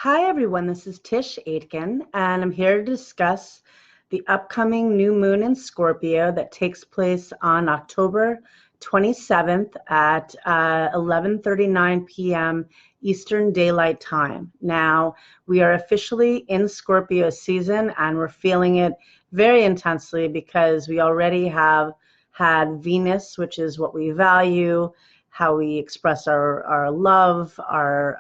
Hi everyone, this is Tisch Aitken, and I'm here to discuss the upcoming new moon in Scorpio that takes place on October 27th at 11:39 p.m. Eastern Daylight Time. Now, we are officially in Scorpio season and we're feeling it very intensely because we already have had Venus, which is what we value, how we express our love, our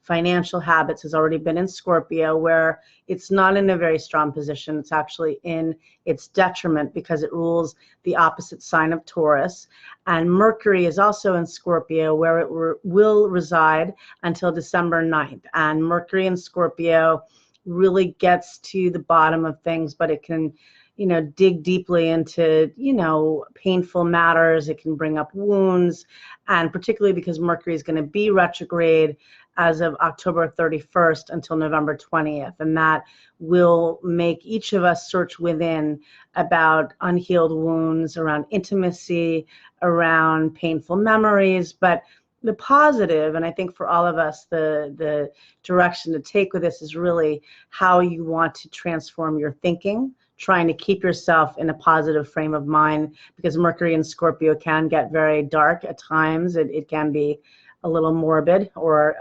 financial habits has already been in Scorpio, where it's not in a very strong position. It's actually in its detriment because it rules the opposite sign of Taurus. And Mercury is also in Scorpio, where it will reside until December 9th. And Mercury in Scorpio really gets to the bottom of things, but it can dig deeply into, painful matters. It can bring up wounds, and particularly because Mercury is going to be retrograde as of October 31st until November 20th. And that will make each of us search within about unhealed wounds, around intimacy, around painful memories. But the positive, and I think for all of us, the direction to take with this is really how you want to transform your thinking, trying to keep yourself in a positive frame of mind, because Mercury in Scorpio can get very dark at times. It can be a little morbid or,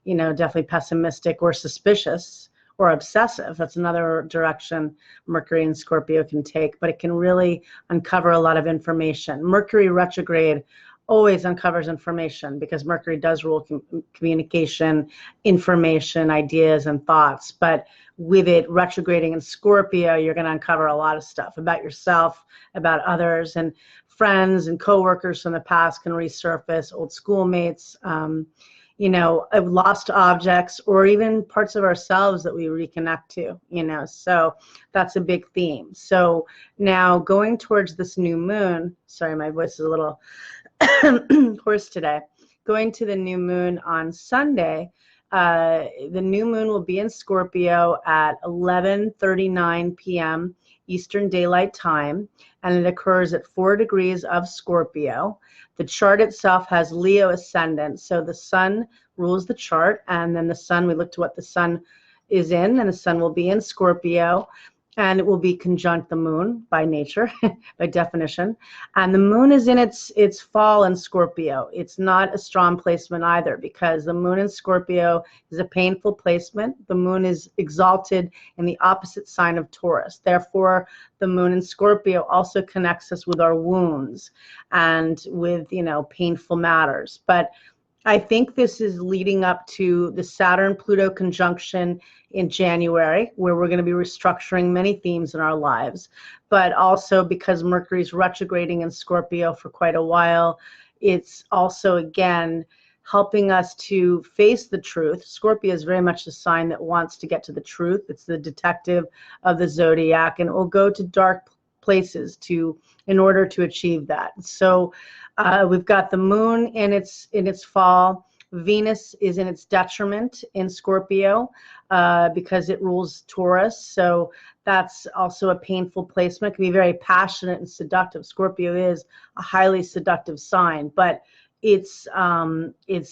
definitely pessimistic or suspicious or obsessive. That's another direction Mercury in Scorpio can take, but it can really uncover a lot of information. Mercury retrograde always uncovers information because Mercury does rule communication, information, ideas, and thoughts. But with it retrograding in Scorpio, you're going to uncover a lot of stuff about yourself, about others, and friends and coworkers from the past can resurface, old schoolmates, lost objects, or even parts of ourselves that we reconnect to, so that's a big theme. So now going towards this new moon, sorry, my voice is a little hoarse today. Going to the new moon on Sunday, the new moon will be in Scorpio at 11:39 p.m. Eastern Daylight Time, and it occurs at 4 degrees of Scorpio. The chart itself has Leo ascendant, so the sun rules the chart, and then the sun, we look to what the sun is in, and the sun will be in Scorpio, and it will be conjunct the moon by nature, by definition. And the moon is in its fall in Scorpio. It's not a strong placement either, because the moon in Scorpio is a painful placement. The moon is exalted in the opposite sign of Taurus. Therefore, the moon in Scorpio also connects us with our wounds and with, painful matters. But I think this is leading up to the Saturn-Pluto conjunction in January, where we're going to be restructuring many themes in our lives. But also because Mercury's retrograding in Scorpio for quite a while, it's also, again, helping us to face the truth. Scorpio is very much a sign that wants to get to the truth. It's the detective of the zodiac, and it will go to dark places in order to achieve that. So we've got the moon in its fall. Venus is in its detriment in Scorpio because it rules Taurus. So that's also a painful placement. It can be very passionate and seductive. Scorpio is a highly seductive sign, but it's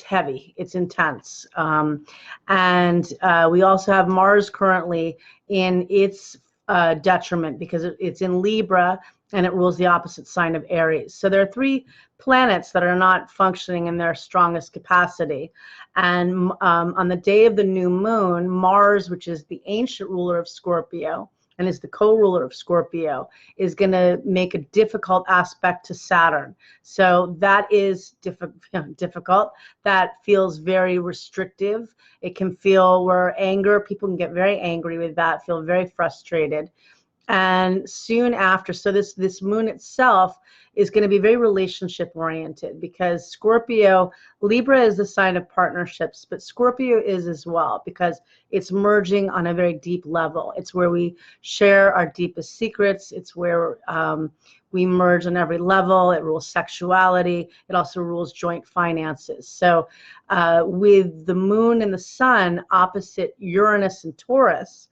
heavy, it's intense. And we also have Mars currently in its detriment because it's in Libra and it rules the opposite sign of Aries. So there are three planets that are not functioning in their strongest capacity. And on the day of the new moon, Mars, which is the ancient ruler of Scorpio and is the co-ruler of Scorpio, is going to make a difficult aspect to Saturn. So that is difficult. That feels very restrictive. It can feel where anger, people can get very angry with that, feel very frustrated. And soon after, so this moon itself is going to be very relationship oriented, because Scorpio, Libra is the sign of partnerships, but Scorpio is as well, because it's merging on a very deep level. It's where we share our deepest secrets. It's where we merge on every level. It rules sexuality. It also rules joint finances. So with the moon and the sun opposite Uranus and Taurus,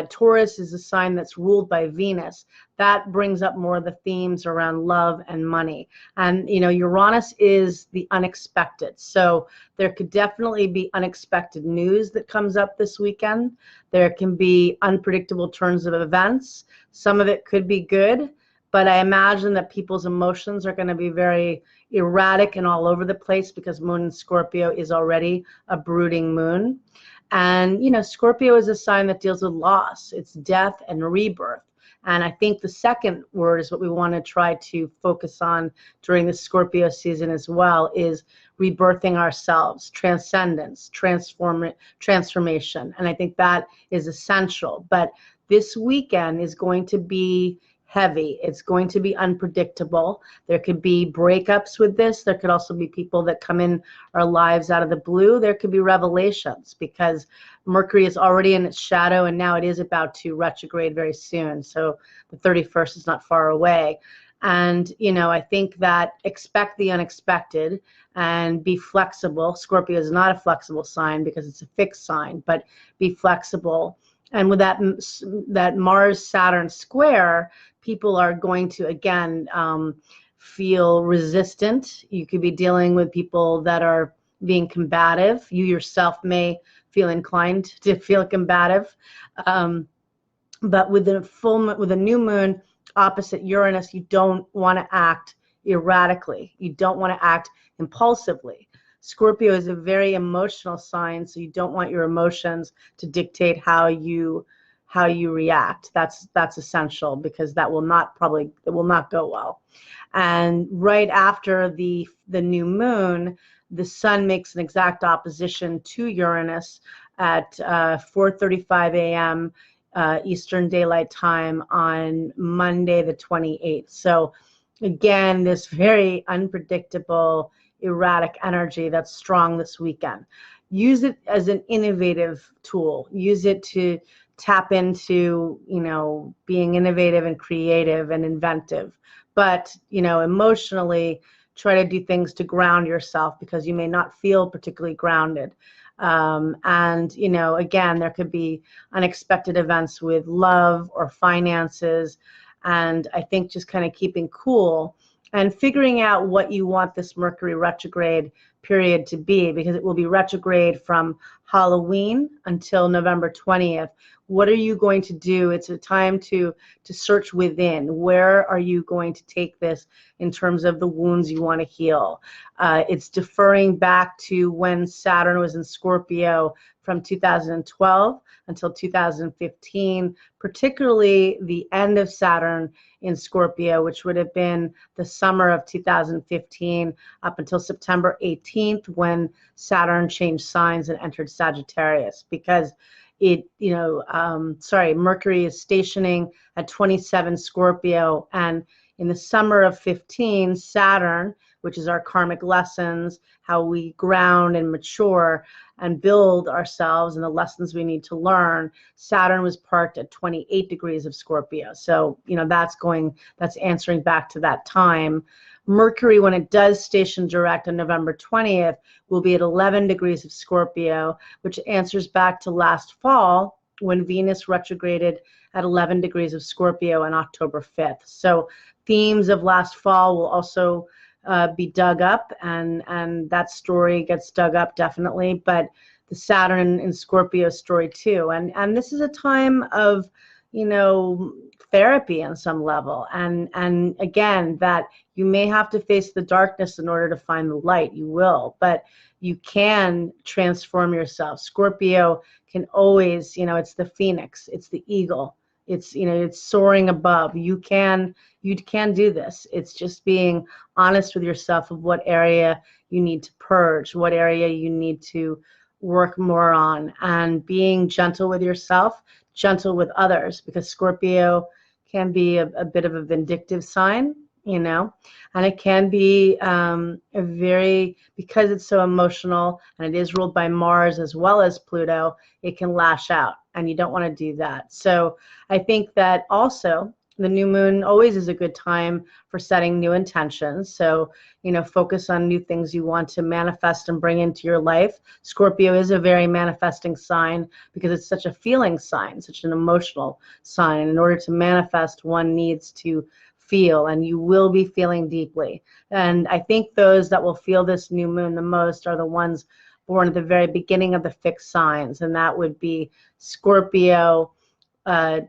Taurus is a sign that's ruled by Venus. That brings up more of the themes around love and money. And, Uranus is the unexpected. So there could definitely be unexpected news that comes up this weekend. There can be unpredictable turns of events. Some of it could be good, but I imagine that people's emotions are going to be very erratic and all over the place because Moon in Scorpio is already a brooding moon. And, Scorpio is a sign that deals with loss. It's death and rebirth. And I think the second word is what we want to try to focus on during the Scorpio season as well, is rebirthing ourselves, transcendence, transformation. And I think that is essential. But this weekend is going to be heavy. It's going to be unpredictable. There could be breakups with this. There could also be people that come in our lives out of the blue. There could be revelations because Mercury is already in its shadow and now it is about to retrograde very soon. So the 31st is not far away. And, I think that expect the unexpected and be flexible. Scorpio is not a flexible sign because it's a fixed sign, but be flexible. And with that Mars-Saturn square, people are going to, again, feel resistant. You could be dealing with people that are being combative. You yourself may feel inclined to feel combative. But with a new moon opposite Uranus, you don't want to act erratically. You don't want to act impulsively. Scorpio is a very emotional sign, so you don't want your emotions to dictate how you react. That's essential because it will not go well. And right after the new moon, the sun makes an exact opposition to Uranus at 4:35 a.m. Eastern Daylight Time on Monday the 28th. So again, this very unpredictable, erratic energy that's strong this weekend. Use it as an innovative tool. Use it to tap into, being innovative and creative and inventive. But, emotionally, try to do things to ground yourself because you may not feel particularly grounded. And, again, there could be unexpected events with love or finances. And I think just kind of keeping cool and figuring out what you want this Mercury retrograde period to be, because it will be retrograde from Halloween until November 20th. What are you going to do? It's a time to search within. Where are you going to take this in terms of the wounds you want to heal? It's deferring back to when Saturn was in Scorpio from 2012 until 2015, particularly the end of Saturn in Scorpio, which would have been the summer of 2015 up until September 18th when Saturn changed signs and entered Sagittarius, because Mercury is stationing at 27 Scorpio, and in the summer of 15, Saturn, which is our karmic lessons, how we ground and mature and build ourselves and the lessons we need to learn, Saturn was parked at 28 degrees of Scorpio. So, that's answering back to that time. Mercury, when it does station direct on November 20th, will be at 11 degrees of Scorpio, which answers back to last fall when Venus retrograded at 11 degrees of Scorpio on October 5th. So themes of last fall will also be dug up, and that story gets dug up definitely, but the Saturn in Scorpio story too. And this is a time of, therapy on some level. And again, that you may have to face the darkness in order to find the light. You will, but you can transform yourself. Scorpio can always, it's the phoenix, it's the eagle. It's soaring above. You can do this. It's just being honest with yourself of what area you need to purge, what area you need to work more on, and being gentle with yourself, gentle with others, because Scorpio can be a bit of a vindictive sign, and it can be because it's so emotional and it is ruled by Mars as well as Pluto, it can lash out, and you don't want to do that. So I think that also The new moon always is a good time for setting new intentions. So, focus on new things you want to manifest and bring into your life. Scorpio is a very manifesting sign because it's such a feeling sign, such an emotional sign. In order to manifest, one needs to feel, and you will be feeling deeply. And I think those that will feel this new moon the most are the ones born at the very beginning of the fixed signs, and that would be Scorpio,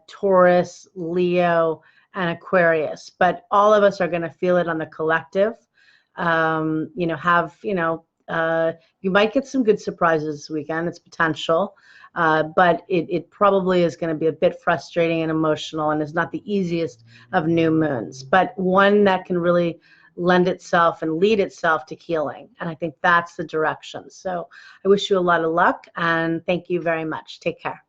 Taurus, Leo, and Aquarius. But all of us are going to feel it on the collective. You might get some good surprises this weekend. It's potential. But it probably is going to be a bit frustrating and emotional, and is not the easiest of new moons, but one that can really lend itself and lead itself to healing. And I think that's the direction. So I wish you a lot of luck, and thank you very much. Take care.